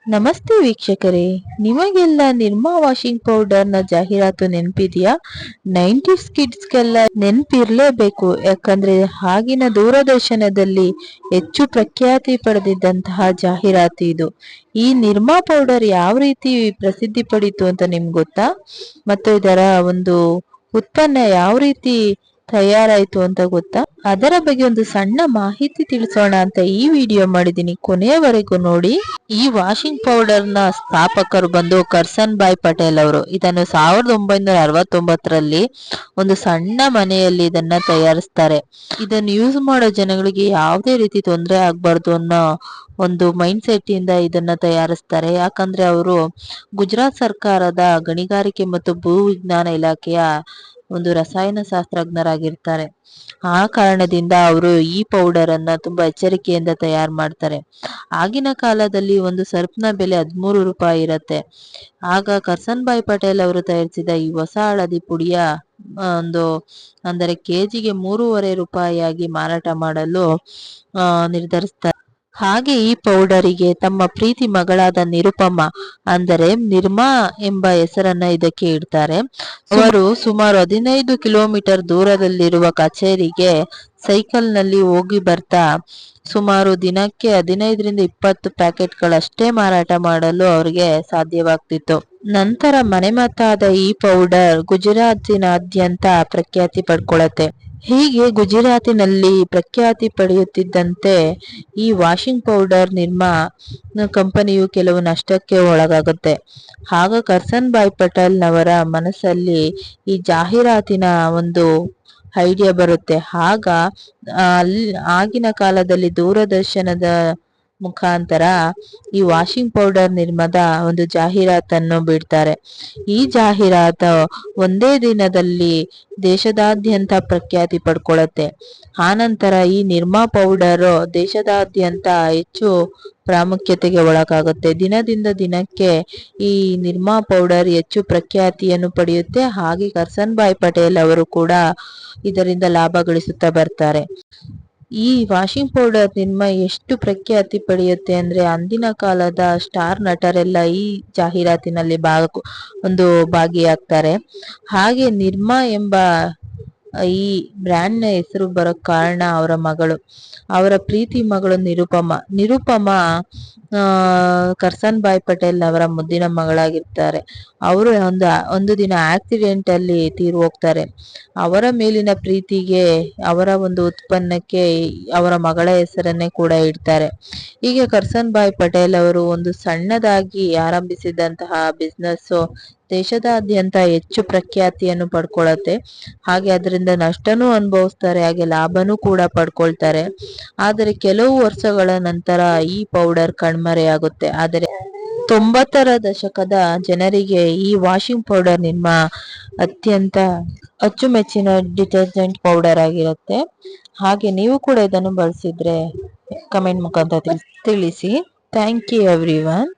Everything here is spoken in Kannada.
ನಮಸ್ತೆ ವೀಕ್ಷಕರೇ, ನಿಮಗೆಲ್ಲ ನಿರ್ಮಾ ವಾಷಿಂಗ್ ಪೌಡರ್ ನ ಜಾಹೀರಾತು ನೆನಪಿದೆಯಾ? 90s ಕಿಡ್ಸ್ಗೆಲ್ಲ ನೆನಪಿರ್ಲೇಬೇಕು. ಯಾಕಂದ್ರೆ ಆಗಿನ ದೂರದರ್ಶನದಲ್ಲಿ ಹೆಚ್ಚು ಪ್ರಖ್ಯಾತಿ ಪಡೆದಿದ್ದಂತಹ ಜಾಹೀರಾತು ಇದು. ಈ ನಿರ್ಮಾ ಪೌಡರ್ ಯಾವ ರೀತಿ ಪ್ರಸಿದ್ಧಿ ಪಡೀತು ಅಂತ ನಿಮ್ಗೆ ಗೊತ್ತಾ? ಮತ್ತು ಇದರ ಒಂದು ಉತ್ಪನ್ನ ಯಾವ ರೀತಿ ತಯಾರಾಯ್ತು ಅಂತ ಗೊತ್ತಾ? ಅದರ ಬಗ್ಗೆ ಒಂದು ಸಣ್ಣ ಮಾಹಿತಿ ತಿಳಿಸೋಣ ಅಂತ ಈ ವಿಡಿಯೋ ಮಾಡಿದ್ದೀನಿ, ಕೊನೆಯವರೆಗೂ ನೋಡಿ. ಈ ವಾಷಿಂಗ್ ಪೌಡರ್ ನ ಸ್ಥಾಪಕರು ಬಂದು ಕರ್ಸನ್ ಭಾಯ್ ಪಟೇಲ್ ಅವರು. ಇದನ್ನು 1969ರಲ್ಲಿ ಒಂದು ಸಣ್ಣ ಮನೆಯಲ್ಲಿ ಇದನ್ನ ತಯಾರಿಸ್ತಾರೆ. ಇದನ್ನು ಯೂಸ್ ಮಾಡೋ ಜನಗಳಿಗೆ ಯಾವುದೇ ರೀತಿ ತೊಂದರೆ ಆಗ್ಬಾರ್ದು ಅನ್ನೋ ಒಂದು ಮೈಂಡ್ ಸೆಟ್ ಇಂದ ಇದನ್ನ ತಯಾರಿಸ್ತಾರೆ. ಯಾಕಂದ್ರೆ ಅವರು ಗುಜರಾತ್ ಸರ್ಕಾರದ ಗಣಿಗಾರಿಕೆ ಮತ್ತು ಭೂ ವಿಜ್ಞಾನ ಇಲಾಖೆಯ ಒಂದು ರಸಾಯನ ಶಾಸ್ತ್ರಜ್ಞರಾಗಿರ್ತಾರೆ. ಆ ಕಾರಣದಿಂದ ಅವರು ಈ ಪೌಡರ್ ಅನ್ನ ತುಂಬಾ ಎಚ್ಚರಿಕೆಯಿಂದ ತಯಾರು ಮಾಡ್ತಾರೆ. ಆಗಿನ ಕಾಲದಲ್ಲಿ ಒಂದು ಸರ್ಪ್ನ ಬೆಲೆ 13 ರೂಪಾಯಿ ಇರತ್ತೆ. ಆಗ ಕರ್ಸನ್ ಭಾಯ್ ಪಟೇಲ್ ಅವರು ತಯಾರಿಸಿದ ಈ ಹೊಸ ಹಳದಿ ಪುಡಿಯ ಒಂದು ಅಂದರೆ ಕೆಜಿಗೆ 3.5 ರೂಪಾಯಿಯಾಗಿ ಮಾರಾಟ ಮಾಡಲು ನಿರ್ಧರಿಸ್ತಾರೆ. ಹಾಗೆ ಈ ಪೌಡರಿಗೆ ತಮ್ಮ ಪ್ರೀತಿ ಮಗಳಾದ ನಿರುಪಮ ಅಂದರೆ ನಿರ್ಮಾ ಎಂಬ ಹೆಸರನ್ನ ಇದಕ್ಕೆ ಇಡ್ತಾರೆ. ಅವರು ಸುಮಾರು 15 ಕಿಲೋಮೀಟರ್ ದೂರದಲ್ಲಿರುವ ಕಚೇರಿಗೆ ಸೈಕಲ್ ನಲ್ಲಿ ಹೋಗಿ ಬರ್ತಾ ಸುಮಾರು ದಿನಕ್ಕೆ 15ರಿಂದ 20 ಪ್ಯಾಕೆಟ್ಗಳಷ್ಟೇ ಮಾರಾಟ ಮಾಡಲು ಅವರಿಗೆ ಸಾಧ್ಯವಾಗ್ತಿತ್ತು. ನಂತರ ಮನೆಮದ್ದಾದ ಈ ಪೌಡರ್ ಗುಜರಾತಿನಾದ್ಯಂತ ಪ್ರಖ್ಯಾತಿ ಪಡ್ಕೊಳ್ಳುತ್ತೆ. ಹೀಗೆ ಗುಜರಾತಿನಲ್ಲಿ ಪ್ರಖ್ಯಾತಿ ಪಡೆಯುತ್ತಿದ್ದಂತೆ ಈ ವಾಷಿಂಗ್ ಪೌಡರ್ ನಿರ್ಮಾ ಕಂಪನಿಯು ಕೆಲವು ನಷ್ಟಕ್ಕೆ ಒಳಗಾಗುತ್ತೆ. ಆಗ ಕರ್ಸನ್ ಭಾಯ್ ಪಟೇಲ್ ನವರ ಮನಸ್ಸಲ್ಲಿ ಈ ಜಾಹೀರಾತಿನ ಒಂದು ಐಡಿಯಾ ಬರುತ್ತೆ. ಆಗ ಆಗಿನ ಕಾಲದಲ್ಲಿ ದೂರದರ್ಶನದ ಮುಖಾಂತರ ಈ ವಾಷಿಂಗ್ ಪೌಡರ್ ನಿರ್ಮಾದ ಒಂದು ಜಾಹೀರಾತನ್ನು ಬಿಡ್ತಾರೆ. ಈ ಜಾಹೀರಾತು ಒಂದೇ ದಿನದಲ್ಲಿ ದೇಶದಾದ್ಯಂತ ಪ್ರಖ್ಯಾತಿ ಪಡ್ಕೊಳ್ಳುತ್ತೆ. ಆನಂತರ ಈ ನಿರ್ಮಾ ಪೌಡರ್ ದೇಶದಾದ್ಯಂತ ಹೆಚ್ಚು ಪ್ರಾಮುಖ್ಯತೆಗೆ ಒಳಗಾಗುತ್ತೆ. ದಿನದಿಂದ ದಿನಕ್ಕೆ ಈ ನಿರ್ಮಾ ಪೌಡರ್ ಹೆಚ್ಚು ಪ್ರಖ್ಯಾತಿಯನ್ನು ಪಡೆಯುತ್ತೆ. ಹಾಗೆ ಕರ್ಸನ್ ಭಾಯ್ ಪಟೇಲ್ ಅವರು ಕೂಡ ಇದರಿಂದ ಲಾಭ ಗಳಿಸುತ್ತಾ ಬರ್ತಾರೆ. ಈ ವಾಷಿಂಗ್ ಪೌಡರ್ ನಿರ್ಮಾ ಎಷ್ಟು ಪ್ರಖ್ಯಾತಿ ಪಡೆಯುತ್ತೆ ಅಂದ್ರೆ ಅಂದಿನ ಕಾಲದ ಸ್ಟಾರ್ ನಟರೆಲ್ಲ ಈ ಜಾಹೀರಾತಿನಲ್ಲಿ ಒಂದು ಭಾಗಿಯಾಗ್ತಾರೆ. ಹಾಗೆ ನಿರ್ಮಾ ಎಂಬ ಈ ಬ್ರ್ಯಾಂಡ್ ನ ಹೆಸರು ಬರೋ ಕಾರಣ ಅವರ ಪ್ರೀತಿ ಮಗಳು ನಿರುಪಮ ಕರ್ಸನ್ ಭಾಯ್ ಪಟೇಲ್ ಅವರ ಮುದ್ದಿನ ಮಗಳಾಗಿರ್ತಾರೆ. ಅವರು ಒಂದು ದಿನ ಆಕ್ಸಿಡೆಂಟ್ ಅಲ್ಲಿ ತೀರು ಹೋಗ್ತಾರೆ. ಅವರ ಮೇಲಿನ ಪ್ರೀತಿಗೆ ಅವರ ಒಂದು ಉತ್ಪನ್ನಕ್ಕೆ ಅವರ ಮಗಳ ಹೆಸರನ್ನೇ ಕೂಡ ಇಡ್ತಾರೆ. ಹೀಗೆ ಕರ್ಸನ್ ಭಾಯ್ ಪಟೇಲ್ ಅವರು ಒಂದು ಸಣ್ಣದಾಗಿ ಆರಂಭಿಸಿದಂತಹ ಬಿಸ್ನೆಸ್ ದೇಶದಾದ್ಯಂತ ಹೆಚ್ಚು ಪ್ರಖ್ಯಾತಿಯನ್ನು ಪಡ್ಕೊಳ್ಳುತ್ತೆ. ಹಾಗೆ ಅದರಿಂದ ನಷ್ಟನೂ ಅನುಭವಿಸ್ತಾರೆ, ಹಾಗೆ ಲಾಭನೂ ಕೂಡ ಪಡ್ಕೊಳ್ತಾರೆ. ಆದರೆ ಕೆಲವು ವರ್ಷಗಳ ನಂತರ ಈ ಪೌಡರ್ ಕಣ್ಮರೆಯಾಗುತ್ತೆ. ಆದರೆ 90ರ ದಶಕದ ಜನರಿಗೆ ಈ ವಾಷಿಂಗ್ ಪೌಡರ್ ನಿಮ್ಮ ಅತ್ಯಂತ ಅಚ್ಚುಮೆಚ್ಚಿನ ಡಿಟರ್ಜೆಂಟ್ ಪೌಡರ್ ಆಗಿರುತ್ತೆ. ಹಾಗೆ ನೀವು ಕೂಡ ಇದನ್ನು ಬಳಸಿದ್ರೆ ಕಮೆಂಟ್ ಮುಖಾಂತರ ತಿಳಿಸಿ. Thank you everyone.